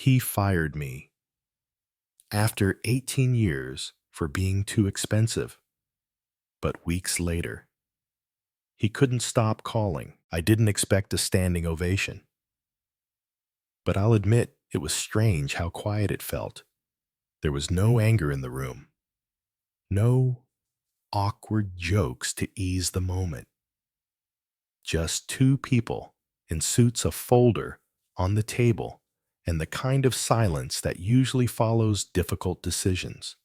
He fired me after 18 years for being too expensive. But weeks later, he couldn't stop calling. I didn't expect a standing ovation. But I'll admit it was strange how quiet it felt. There was no anger in the room, no awkward jokes to ease the moment. Just two people in suits, a folder on the table, and the kind of silence that usually follows difficult decisions.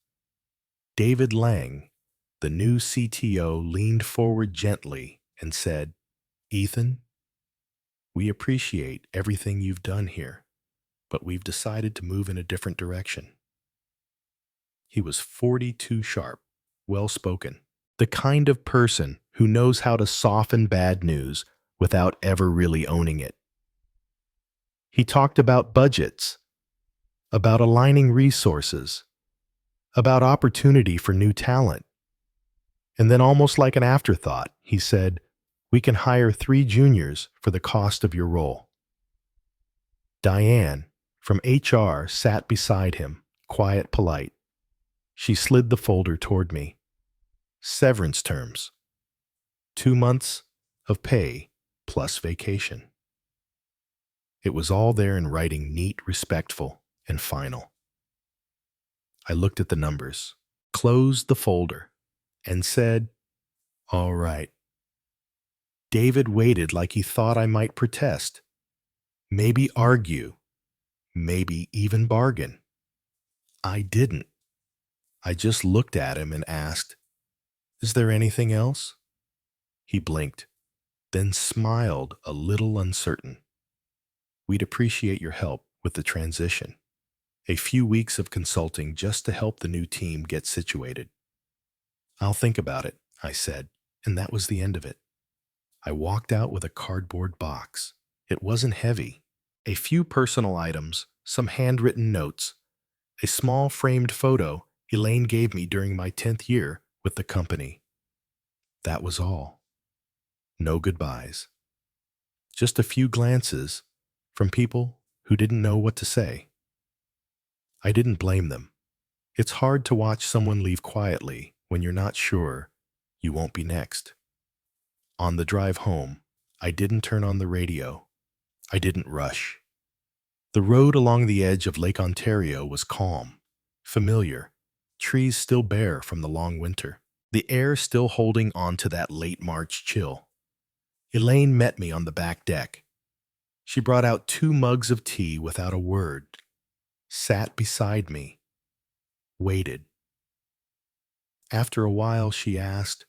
David Lang, the new CTO, leaned forward gently and said, "Ethan, we appreciate everything you've done here, but we've decided to move in a different direction." He was 42 sharp, well-spoken, the kind of person who knows how to soften bad news without ever really owning it. He talked about budgets, about aligning resources, about opportunity for new talent. And then, almost like an afterthought, he said, "We can hire 3 juniors for the cost of your role." Diane, from HR, sat beside him, quiet, polite. She slid the folder toward me. Severance terms. 2 months of pay plus vacation. It was all there in writing, neat, respectful, and final. I looked at the numbers, closed the folder, and said, "All right." David waited like he thought I might protest, maybe argue, maybe even bargain. I didn't. I just looked at him and asked, "Is there anything else?" He blinked, then smiled a little uncertain. "We'd appreciate your help with the transition. A few weeks of consulting just to help the new team get situated." "I'll think about it," I said, and that was the end of it. I walked out with a cardboard box. It wasn't heavy. A few personal items, some handwritten notes, a small framed photo Elaine gave me during my 10th year with the company. That was all. No goodbyes. Just a few glances from people who didn't know what to say. I didn't blame them. It's hard to watch someone leave quietly when you're not sure you won't be next. On the drive home, I didn't turn on the radio. I didn't rush. The road along the edge of Lake Ontario was calm, familiar, trees still bare from the long winter, the air still holding on to that late March chill. Elaine met me on the back deck. She brought out 2 mugs of tea without a word, sat beside me, waited. After a while, she asked,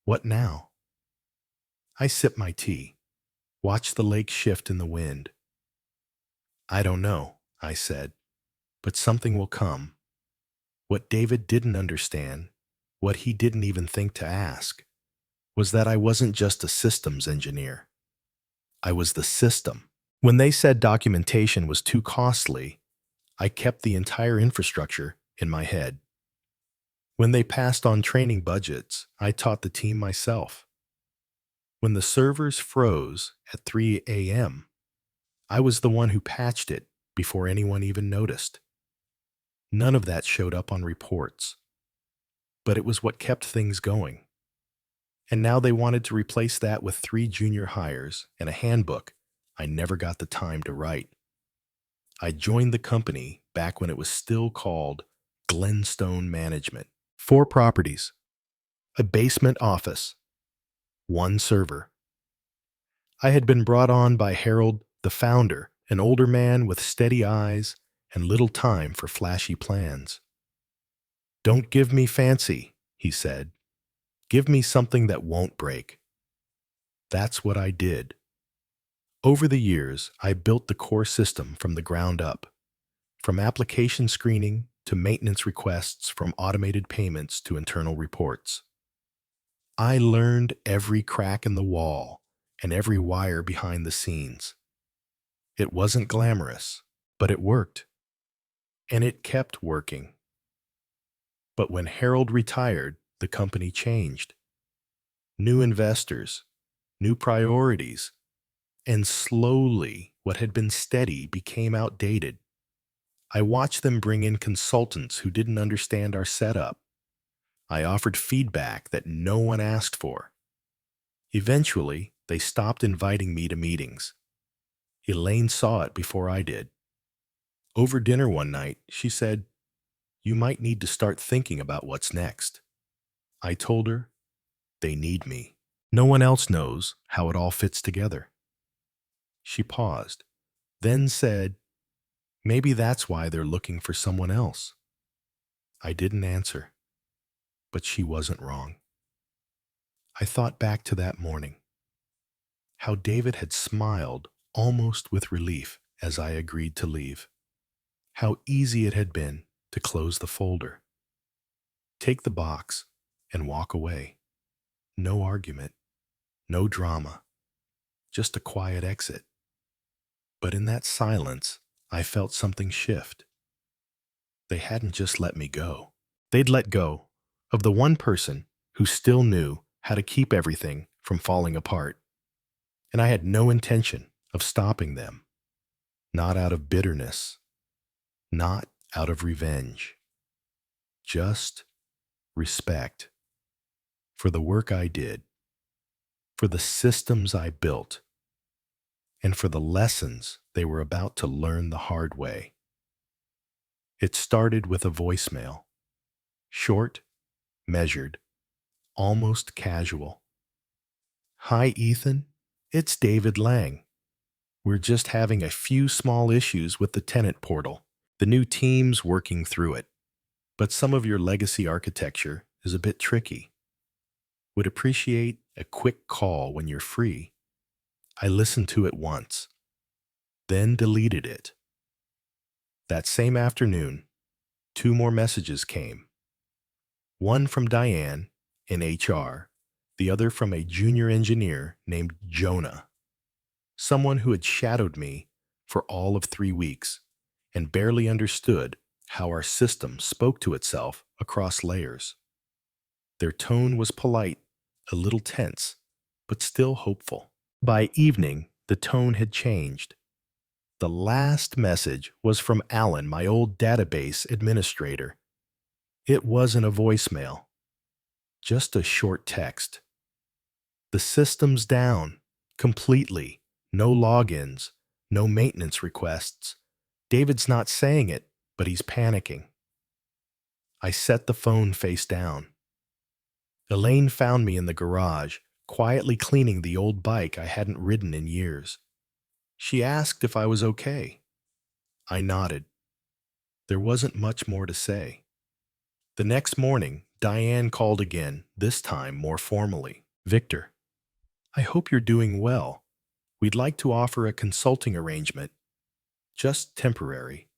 "What now?" I sipped my tea, watched the lake shift in the wind. "I don't know," I said, "but something will come." What David didn't understand, what he didn't even think to ask, was that I wasn't just a systems engineer. I was the system. When they said documentation was too costly, I kept the entire infrastructure in my head. When they passed on training budgets, I taught the team myself. When the servers froze at 3 a.m., I was the one who patched it before anyone even noticed. None of that showed up on reports, but it was what kept things going. And now they wanted to replace that with 3 junior hires and a handbook I never got the time to write. I joined the company back when it was still called Glenstone Management. 4 properties, a basement office, 1 server. I had been brought on by Harold, the founder, an older man with steady eyes and little time for flashy plans. "Don't give me fancy," he said. "Give me something that won't break." That's what I did. Over the years, I built the core system from the ground up, from application screening to maintenance requests, from automated payments to internal reports. I learned every crack in the wall and every wire behind the scenes. It wasn't glamorous, but it worked. And it kept working. But when Harold retired, the company changed. New investors, new priorities, and slowly what had been steady became outdated. I watched them bring in consultants who didn't understand our setup. I offered feedback that no one asked for. Eventually, they stopped inviting me to meetings. Elaine saw it before I did. Over dinner one night, she said, "You might need to start thinking about what's next." I told her, "They need me. No one else knows how it all fits together." She paused, then said, "Maybe that's why they're looking for someone else." I didn't answer, but she wasn't wrong. I thought back to that morning, how David had smiled almost with relief as I agreed to leave. How easy it had been to close the folder, take the box, and walk away. No argument, no drama, just a quiet exit. But in that silence, I felt something shift. They hadn't just let me go. They'd let go of the one person who still knew how to keep everything from falling apart. And I had no intention of stopping them, not out of bitterness, not out of revenge, just respect for the work I did, for the systems I built, and for the lessons they were about to learn the hard way. It started with a voicemail, short, measured, almost casual. "Hi, Ethan. It's David Lang. We're just having a few small issues with the tenant portal. The new team's working through it, but some of your legacy architecture is a bit tricky. Would appreciate a quick call when you're free." I listened to it once, then deleted it. That same afternoon, two more messages came. One from Diane in HR, the other from a junior engineer named Jonah, someone who had shadowed me for all of 3 weeks and barely understood how our system spoke to itself across layers. Their tone was polite, a little tense, but still hopeful. By evening, the tone had changed. The last message was from Alan, my old database administrator. It wasn't a voicemail, just a short text. "The system's down, completely. No logins, no maintenance requests. David's not saying it, but he's panicking." I set the phone face down. Elaine found me in the garage, quietly cleaning the old bike I hadn't ridden in years. She asked if I was okay. I nodded. There wasn't much more to say. The next morning, Diane called again, this time more formally. "Victor, I hope you're doing well. We'd like to offer a consulting arrangement. Just temporary.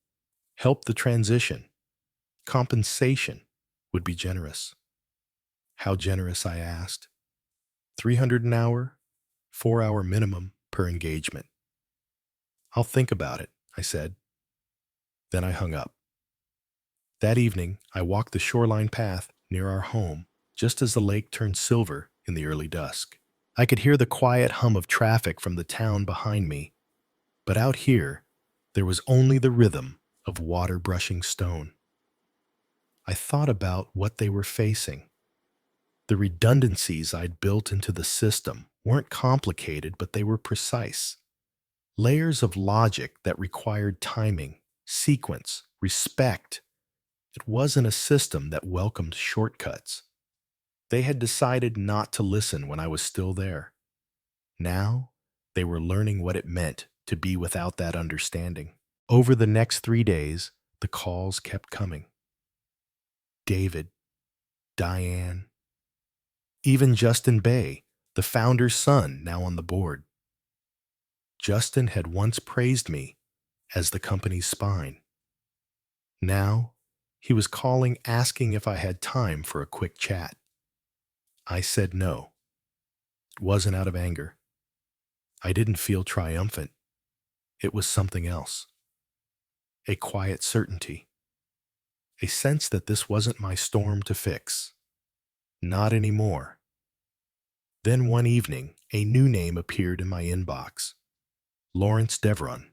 Help the transition. Compensation would be generous." "How generous?" I asked. "300 an hour, 4-hour minimum per engagement." "I'll think about it," I said. Then I hung up. That evening, I walked the shoreline path near our home just as the lake turned silver in the early dusk. I could hear the quiet hum of traffic from the town behind me, but out here, there was only the rhythm of water brushing stone. I thought about what they were facing. The redundancies I'd built into the system weren't complicated, but they were precise. Layers of logic that required timing, sequence, respect. It wasn't a system that welcomed shortcuts. They had decided not to listen when I was still there. Now, they were learning what it meant to be without that understanding. Over the next 3 days, the calls kept coming. David, Diane, even Justin Bay, the founder's son, now on the board. Justin had once praised me as the company's spine. Now, he was calling asking if I had time for a quick chat. I said no. It wasn't out of anger. I didn't feel triumphant. It was something else. A quiet certainty. A sense that this wasn't my storm to fix. Not anymore. Then one evening, a new name appeared in my inbox. Lawrence Devron.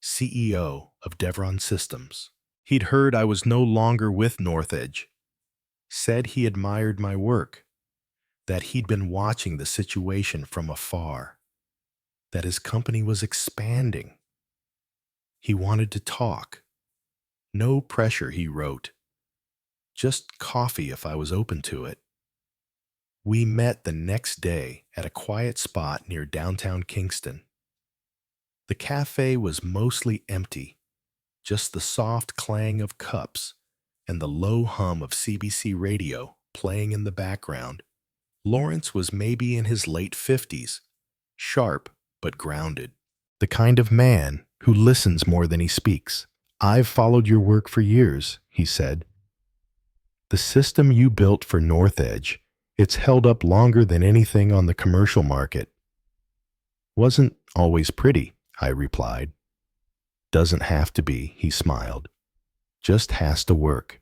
CEO of Devron Systems. He'd heard I was no longer with Northedge, said he admired my work, that he'd been watching the situation from afar, that his company was expanding. He wanted to talk. No pressure, he wrote. Just coffee if I was open to it. We met the next day at a quiet spot near downtown Kingston. The cafe was mostly empty, just the soft clang of cups and the low hum of CBC radio playing in the background. Lawrence was maybe in his late 50s, sharp but grounded. The kind of man who listens more than he speaks. I've followed your work for years, he said. The system you built for Northedge, it's held up longer than anything on the commercial market. Wasn't always pretty, I replied. Doesn't have to be, he smiled. Just has to work.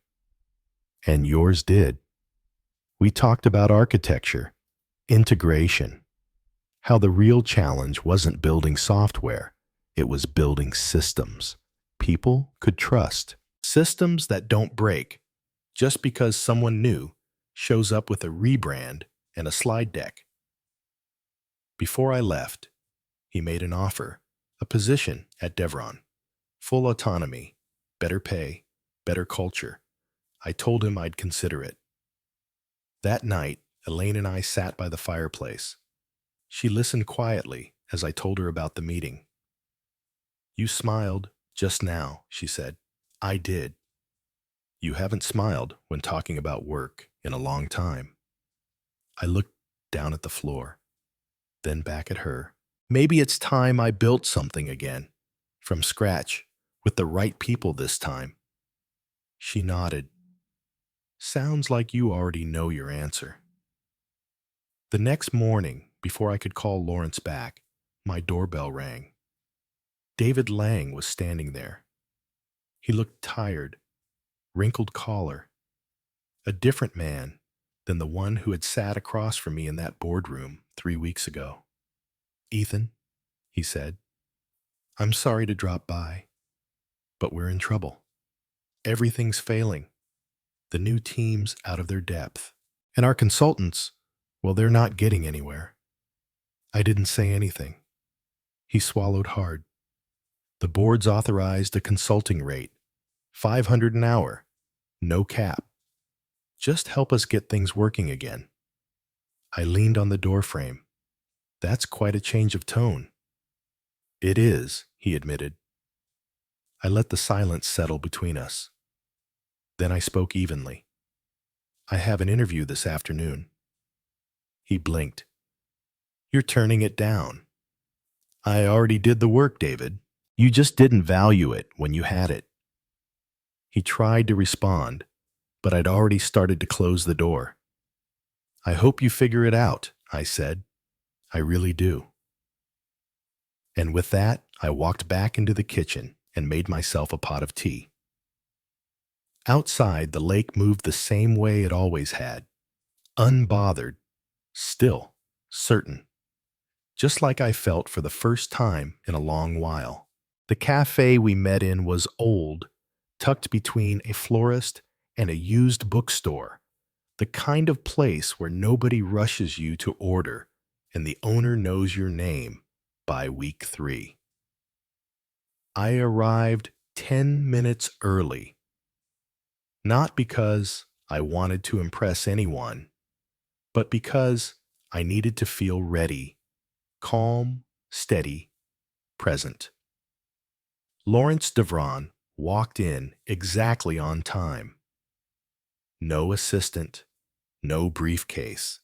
And yours did. We talked about architecture, integration, how the real challenge wasn't building software, it was building systems people could trust. Systems that don't break just because someone new shows up with a rebrand and a slide deck. Before I left, he made an offer, a position at Devron, full autonomy, better pay, better culture. I told him I'd consider it. That night, Elaine and I sat by the fireplace. She listened quietly as I told her about the meeting. You smiled just now, she said. I did. You haven't smiled when talking about work in a long time. I looked down at the floor, then back at her. Maybe it's time I built something again, from scratch, with the right people this time. She nodded. Sounds like you already know your answer. The next morning, before I could call Lawrence back, my doorbell rang. David Lang was standing there. He looked tired, wrinkled collar, a different man than the one who had sat across from me in that boardroom 3 weeks ago. Ethan, he said, I'm sorry to drop by, but we're in trouble. Everything's failing. The new team's out of their depth. And our consultants, well, they're not getting anywhere. I didn't say anything. He swallowed hard. The board's authorized a consulting rate, $500 an hour, no cap. Just help us get things working again. I leaned on the doorframe. That's quite a change of tone. It is, he admitted. I let the silence settle between us. Then I spoke evenly. I have an interview this afternoon. He blinked. You're turning it down. I already did the work, David. You just didn't value it when you had it. He tried to respond, but I'd already started to close the door. I hope you figure it out, I said. I really do. And with that, I walked back into the kitchen and made myself a pot of tea. Outside, the lake moved the same way it always had, unbothered, still, certain, just like I felt for the first time in a long while. The cafe we met in was old, tucked between a florist and a used bookstore, the kind of place where nobody rushes you to order and the owner knows your name by week 3. I arrived 10 minutes early, not because I wanted to impress anyone, but because I needed to feel ready, calm, steady, present. Lawrence Devron walked in exactly on time. No assistant, no briefcase,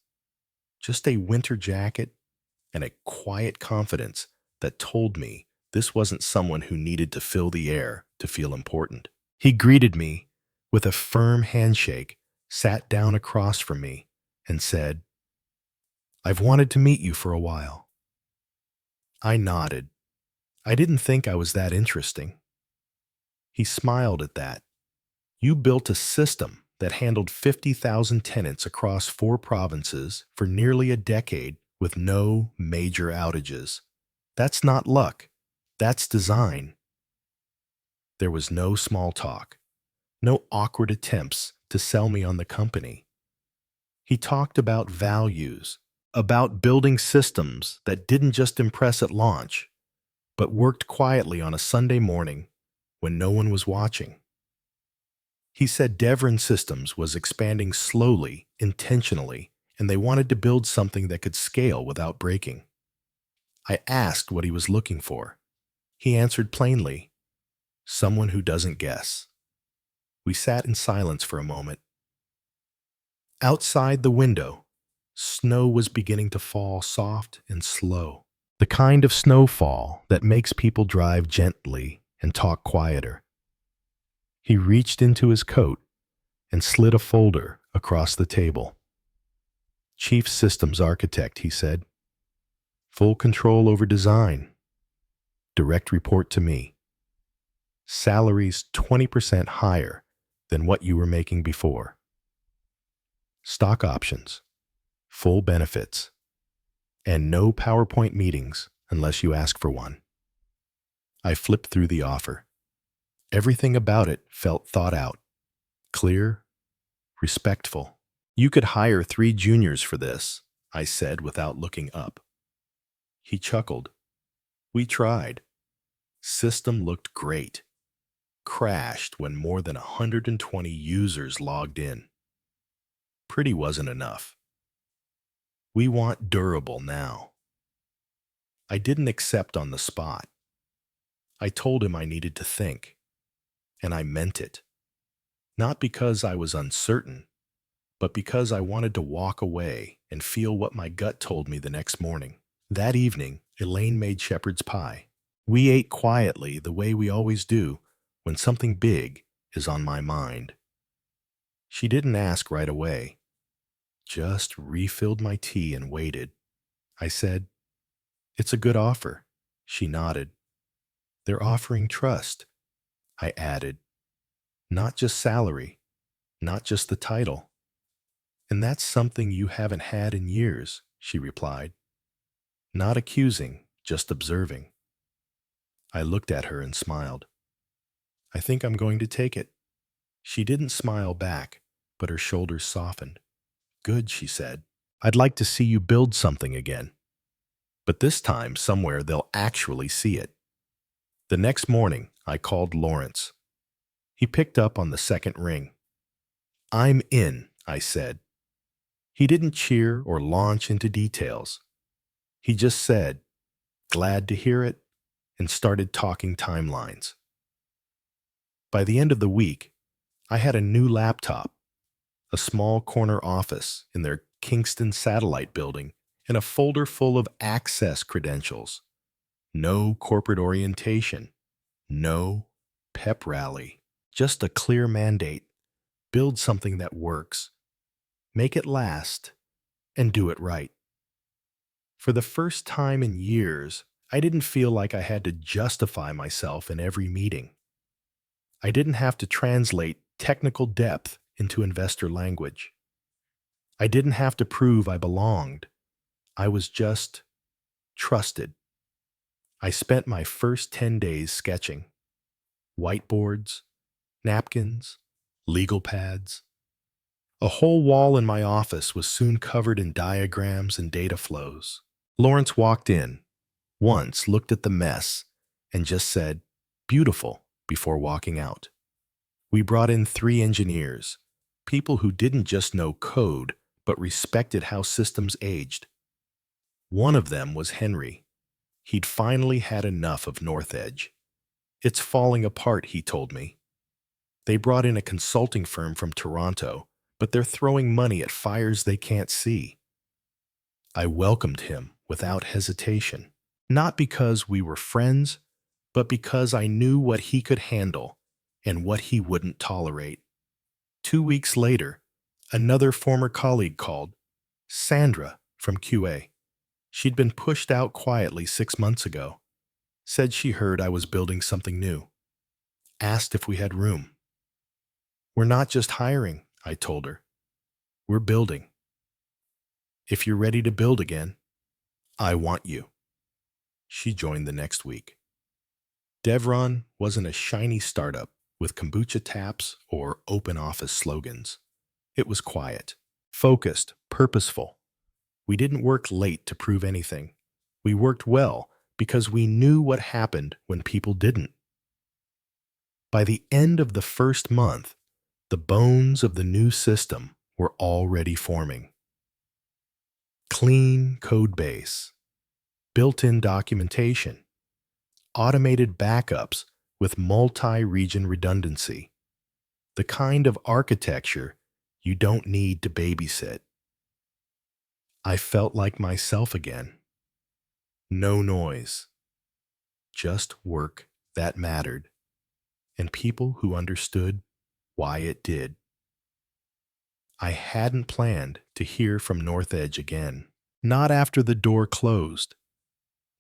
just a winter jacket and a quiet confidence that told me this wasn't someone who needed to fill the air to feel important. He greeted me with a firm handshake, sat down across from me, and said, I've wanted to meet you for a while. I nodded. I didn't think I was that interesting. He smiled at that. You built a system that handled 50,000 tenants across 4 provinces for nearly a decade with no major outages. That's not luck. That's design. There was no small talk, no awkward attempts to sell me on the company. He talked about values, about building systems that didn't just impress at launch, but worked quietly on a Sunday morning when no one was watching. He said Devon Systems was expanding slowly, intentionally, and they wanted to build something that could scale without breaking. I asked what he was looking for. He answered plainly, someone who doesn't guess. We sat in silence for a moment. Outside the window, snow was beginning to fall soft and slow. The kind of snowfall that makes people drive gently and talk quieter. He reached into his coat and slid a folder across the table. Chief Systems Architect, he said. Full control over design. Direct report to me. Salaries 20% higher than what you were making before. Stock options. Full benefits. And no PowerPoint meetings unless you ask for one. I flipped through the offer. Everything about it felt thought out. Clear, respectful. You could hire 3 juniors for this, I said without looking up. He chuckled. We tried. System looked great. Crashed when more than 120 users logged in. Pretty wasn't enough. We want durable now. I didn't accept on the spot. I told him I needed to think. And I meant it. Not because I was uncertain, but because I wanted to walk away and feel what my gut told me the next morning. That evening, Elaine made shepherd's pie. We ate quietly the way we always do when something big is on my mind. She didn't ask right away, just refilled my tea and waited. I said, "It's a good offer." She nodded. "They're offering trust," I added. "Not just salary, not just the title." "And that's something you haven't had in years," she replied. Not accusing, just observing. I looked at her and smiled. "I think I'm going to take it." She didn't smile back, but her shoulders softened. "Good," she said. "I'd like to see you build something again. But this time, somewhere they'll actually see it." The next morning, I called Lawrence. He picked up on the second ring. "I'm in," I said. He didn't cheer or launch into details. He just said, "Glad to hear it," and started talking timelines. By the end of the week, I had a new laptop, a small corner office in their Kingston satellite building, and a folder full of access credentials. No corporate orientation, no pep rally, just a clear mandate. Build something that works, make it last, and do it right. For the first time in years, I didn't feel like I had to justify myself in every meeting. I didn't have to translate technical depth into investor language. I didn't have to prove I belonged. I was just trusted. I spent my first 10 days sketching. Whiteboards, napkins, legal pads. A whole wall in my office was soon covered in diagrams and data flows. Lawrence walked in, once looked at the mess, and just said, "Beautiful," before walking out. We brought in 3 engineers, people who didn't just know code, but respected how systems aged. One of them was Henry. He'd finally had enough of North Edge. "It's falling apart," he told me. "They brought in a consulting firm from Toronto, but they're throwing money at fires they can't see." I welcomed him without hesitation, not because we were friends, but because I knew what he could handle and what he wouldn't tolerate. 2 weeks later, another former colleague called, Sandra from QA. She'd been pushed out quietly 6 months ago. Said she heard I was building something new. Asked if we had room. "We're not just hiring," I told her. "We're building. If you're ready to build again, I want you." She joined the next week. Devron wasn't a shiny startup with kombucha taps or open office slogans. It was quiet, focused, purposeful. We didn't work late to prove anything. We worked well because we knew what happened when people didn't. By the end of the first month, the bones of the new system were already forming. Clean code base, built-in documentation, automated backups with multi-region redundancy, the kind of architecture you don't need to babysit. I felt like myself again. No noise, just work that mattered, and people who understood why it did. I hadn't planned to hear from North Edge again. Not after the door closed,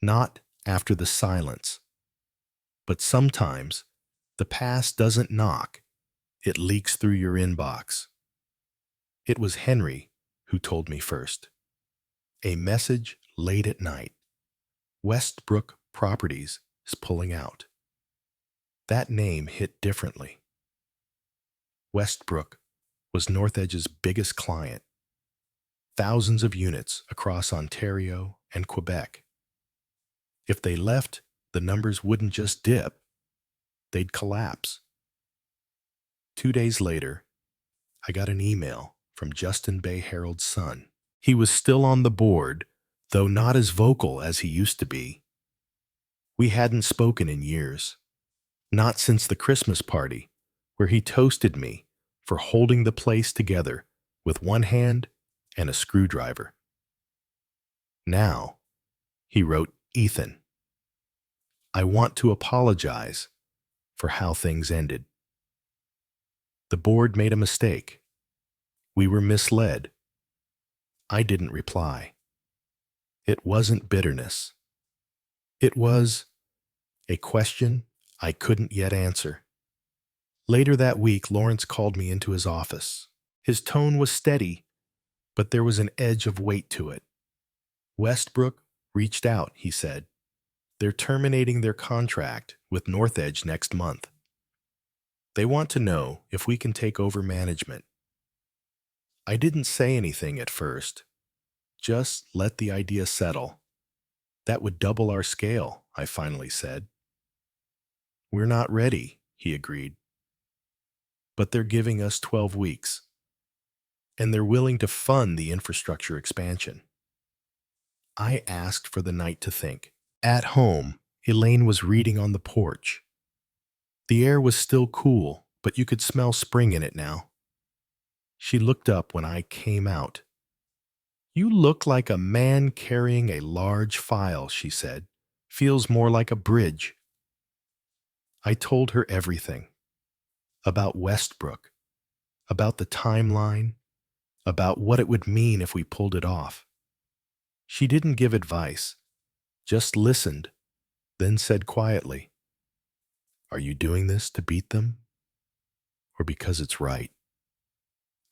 not after the silence. But sometimes the past doesn't knock, it leaks through your inbox. It was Henry who told me first. A message late at night. Westbrook Properties is pulling out. That name hit differently. Westbrook was North Edge's biggest client. Thousands of units across Ontario and Quebec. If they left, the numbers wouldn't just dip, they'd collapse. 2 days later, I got an email from Justin Bay Harold's son. He was still on the board, though not as vocal as he used to be. We hadn't spoken in years, not since the Christmas party, where he toasted me for holding the place together with one hand and a screwdriver. Now, he wrote, Ethan, I want to apologize for how things ended. The board made a mistake. We were misled. I didn't reply. It wasn't bitterness. It was a question I couldn't yet answer. Later that week, Lawrence called me into his office. His tone was steady, but there was an edge of weight to it. Westbrook reached out, he said. They're terminating their contract with North Edge next month. They want to know if we can take over management. I didn't say anything at first. Just let the idea settle. That would double our scale, I finally said. We're not ready, he agreed. But they're giving us 12 weeks. And they're willing to fund the infrastructure expansion. I asked for the night to think. At home, Elaine was reading on the porch. The air was still cool, but you could smell spring in it now. She looked up when I came out. You look like a man carrying a large file, she said. Feels more like a bridge. I told her everything. About Westbrook, about the timeline, about what it would mean if we pulled it off. She didn't give advice, just listened, then said quietly, Are you doing this to beat them? Or because it's right?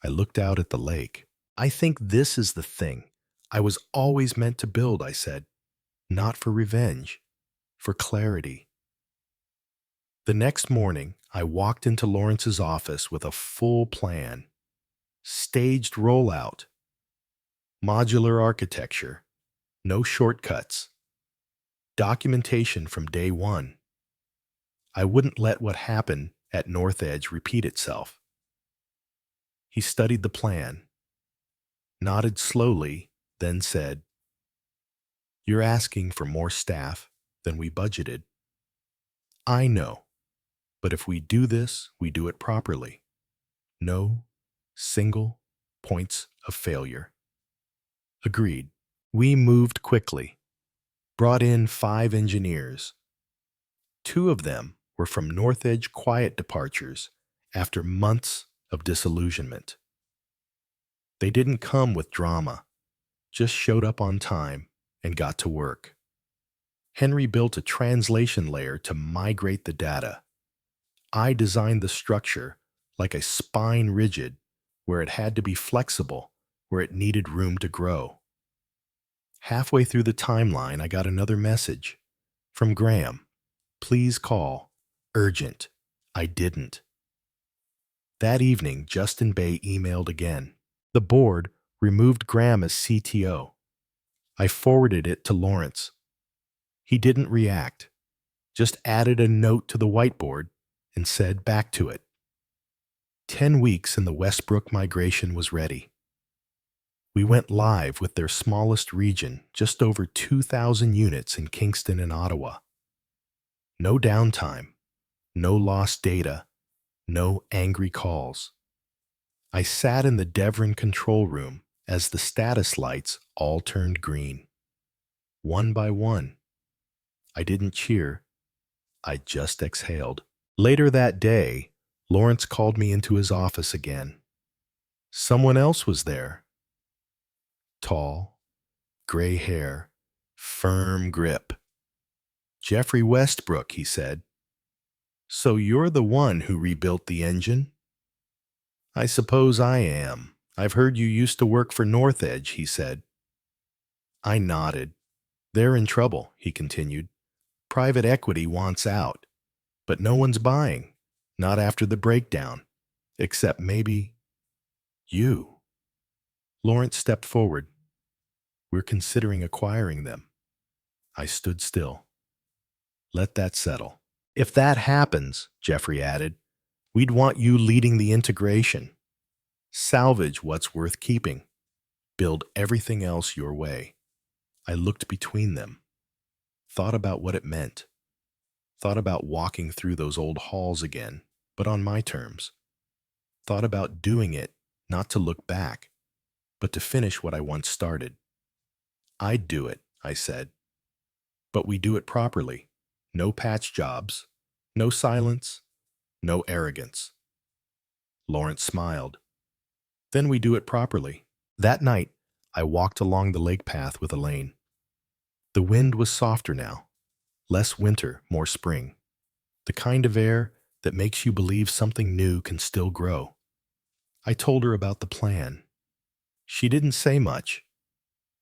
I looked out at the lake. I think this is the thing I was always meant to build, I said. Not for revenge, for clarity. The next morning, I walked into Lawrence's office with a full plan. Staged rollout. Modular architecture. No shortcuts. Documentation from day one. I wouldn't let what happened at North Edge repeat itself. He studied the plan, nodded slowly, then said, You're asking for more staff than we budgeted. I know, but if we do this, we do it properly. No single points of failure. Agreed. We moved quickly, brought in 5 engineers. 2 of them were from North Edge quiet departures after months of disillusionment. They didn't come with drama, just showed up on time and got to work. Henry built a translation layer to migrate the data. I designed the structure like a spine rigid, where it had to be flexible, where it needed room to grow. Halfway through the timeline, I got another message from Graham. Please call. Urgent. I didn't. That evening, Justin Bay emailed again. The board removed Graham as CTO. I forwarded it to Lawrence. He didn't react, just added a note to the whiteboard and said back to it. 10 weeks and the Westbrook migration was ready. We went live with their smallest region, just over 2,000 units in Kingston and Ottawa. No downtime, no lost data, no angry calls. I sat in the Devon control room as the status lights all turned green. One by one. I didn't cheer. I just exhaled. Later that day, Lawrence called me into his office again. Someone else was there. Tall, gray hair, firm grip. Jeffrey Westbrook, he said. So you're the one who rebuilt the engine? I suppose I am. I've heard you used to work for North Edge, he said. I nodded. They're in trouble, he continued. Private equity wants out, but no one's buying, not after the breakdown, except maybe you. Lawrence stepped forward. We're considering acquiring them. I stood still. Let that settle. If that happens, Jeffrey added, we'd want you leading the integration. Salvage what's worth keeping. Build everything else your way. I looked between them. Thought about what it meant. Thought about walking through those old halls again, but on my terms. Thought about doing it, not to look back, but to finish what I once started. I'd do it, I said. But we do it properly. No patch jobs, no silence, no arrogance. Lawrence smiled. Then we do it properly. That night, I walked along the lake path with Elaine. The wind was softer now. Less winter, more spring. The kind of air that makes you believe something new can still grow. I told her about the plan. She didn't say much,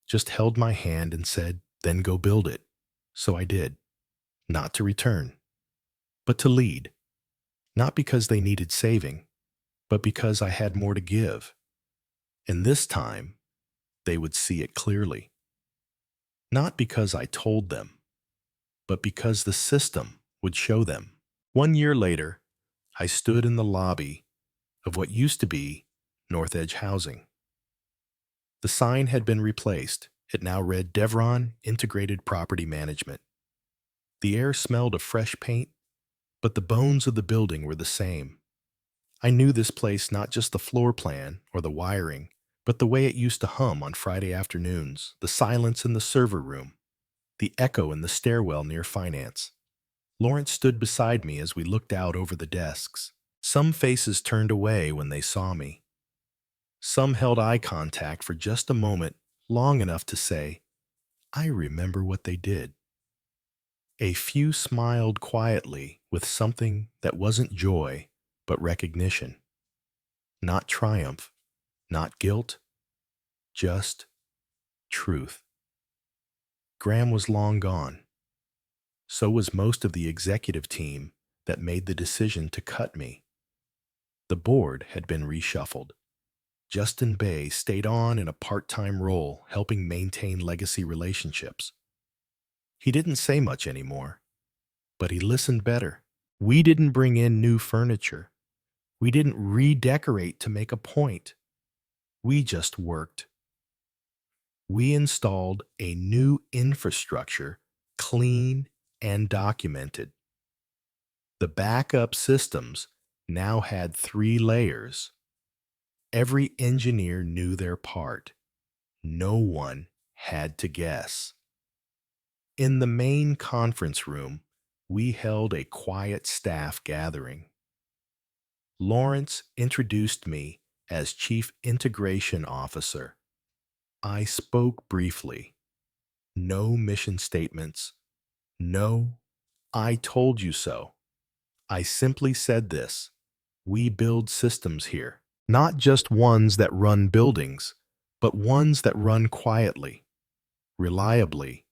just held my hand and said, then go build it. So I did. Not to return, but to lead. Not because they needed saving, but because I had more to give. And this time, they would see it clearly. Not because I told them, but because the system would show them. 1 year later, I stood in the lobby of what used to be North Edge Housing. The sign had been replaced. It now read Devron Integrated Property Management. The air smelled of fresh paint, but the bones of the building were the same. I knew this place not just the floor plan or the wiring, but the way it used to hum on Friday afternoons, the silence in the server room, the echo in the stairwell near finance. Lawrence stood beside me as we looked out over the desks. Some faces turned away when they saw me. Some held eye contact for just a moment, long enough to say, I remember what they did. A few smiled quietly with something that wasn't joy, but recognition. Not triumph, not guilt, just truth. Graham was long gone. So was most of the executive team that made the decision to cut me. The board had been reshuffled. Justin Bay stayed on in a part-time role helping maintain legacy relationships. He didn't say much anymore, but he listened better. We didn't bring in new furniture. We didn't redecorate to make a point. We just worked. We installed a new infrastructure, clean and documented. The backup systems now had 3 layers. Every engineer knew their part. No one had to guess. In the main conference room, we held a quiet staff gathering. Lawrence introduced me as Chief Integration Officer. I spoke briefly. No mission statements. No, I told you so. I simply said this. We build systems here, not just ones that run buildings, but ones that run quietly, reliably,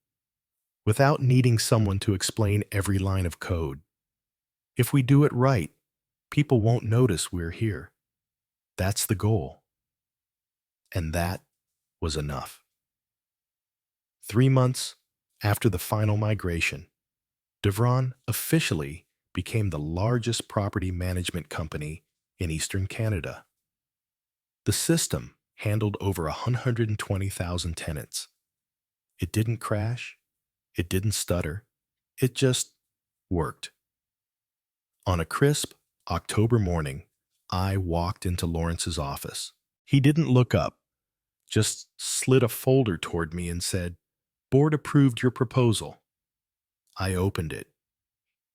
without needing someone to explain every line of code. If we do it right, people won't notice we're here. That's the goal. And that was enough. 3 months after the final migration, Devron officially became the largest property management company in Eastern Canada. The system handled over 120,000 tenants. It didn't crash, it didn't stutter, it just worked. On a crisp October morning, I walked into Lawrence's office. He didn't look up, just slid a folder toward me and said, "Board approved your proposal." I opened it.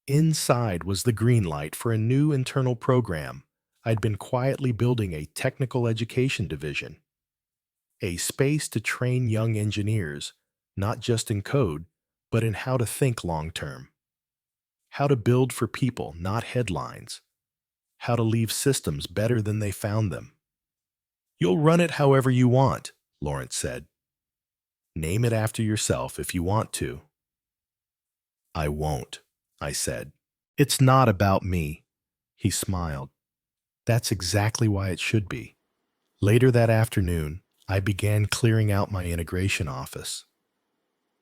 Inside was the green light for a new internal program. I'd been quietly building a technical education division, a space to train young engineers, not just in code, but in how to think long term, how to build for people, not headlines, how to leave systems better than they found them. "You'll run it however you want," Lawrence said. "Name it after yourself if you want to." "I won't," I said. "It's not about me." He smiled. "That's exactly why it should be." Later that afternoon, I began clearing out my integration office.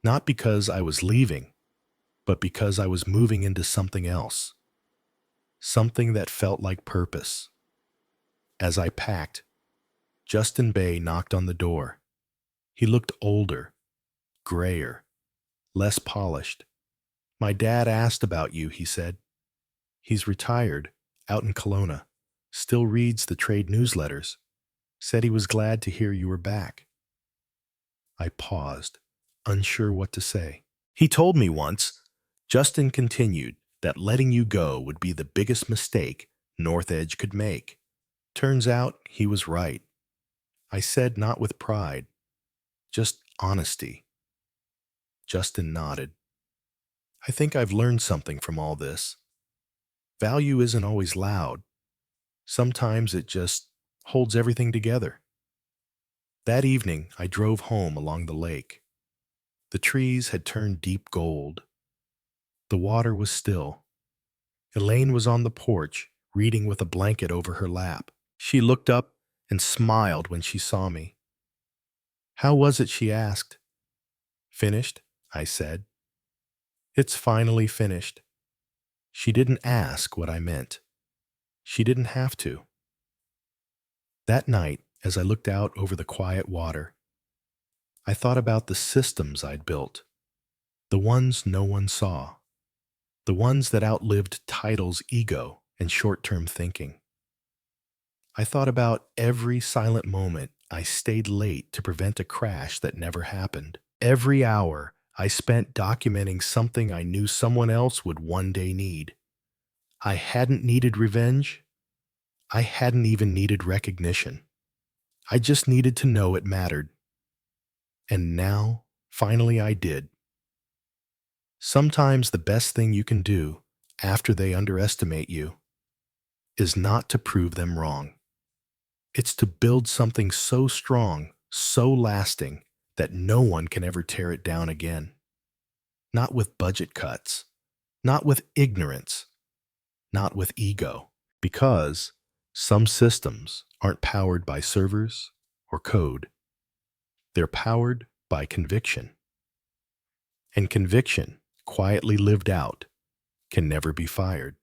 Not because I was leaving, but because I was moving into something else. Something that felt like purpose. As I packed, Justin Bay knocked on the door. He looked older, grayer, less polished. "My dad asked about you," he said. "He's retired, out in Kelowna. Still reads the trade newsletters. Said he was glad to hear you were back." I paused, unsure what to say. "He told me once," Justin continued, "that letting you go would be the biggest mistake North Edge could make. Turns out he was right." I said, not with pride, just honesty. Justin nodded. "I think I've learned something from all this. Value isn't always loud. Sometimes it just holds everything together." That evening, I drove home along the lake. The trees had turned deep gold. The water was still. Elaine was on the porch, reading with a blanket over her lap. She looked up and smiled when she saw me. "How was it?" she asked. "Finished," I said. "It's finally finished." She didn't ask what I meant. She didn't have to. That night, as I looked out over the quiet water, I thought about the systems I'd built, the ones no one saw, the ones that outlived titles' ego and short-term thinking. I thought about every silent moment I stayed late to prevent a crash that never happened. Every hour I spent documenting something I knew someone else would one day need. I hadn't needed revenge. I hadn't even needed recognition. I just needed to know it mattered. And now, finally I did. Sometimes the best thing you can do after they underestimate you is not to prove them wrong. It's to build something so strong, so lasting, that no one can ever tear it down again. Not with budget cuts, not with ignorance, not with ego. Because some systems aren't powered by servers or code. They're powered by conviction. And conviction, quietly lived out, can never be fired.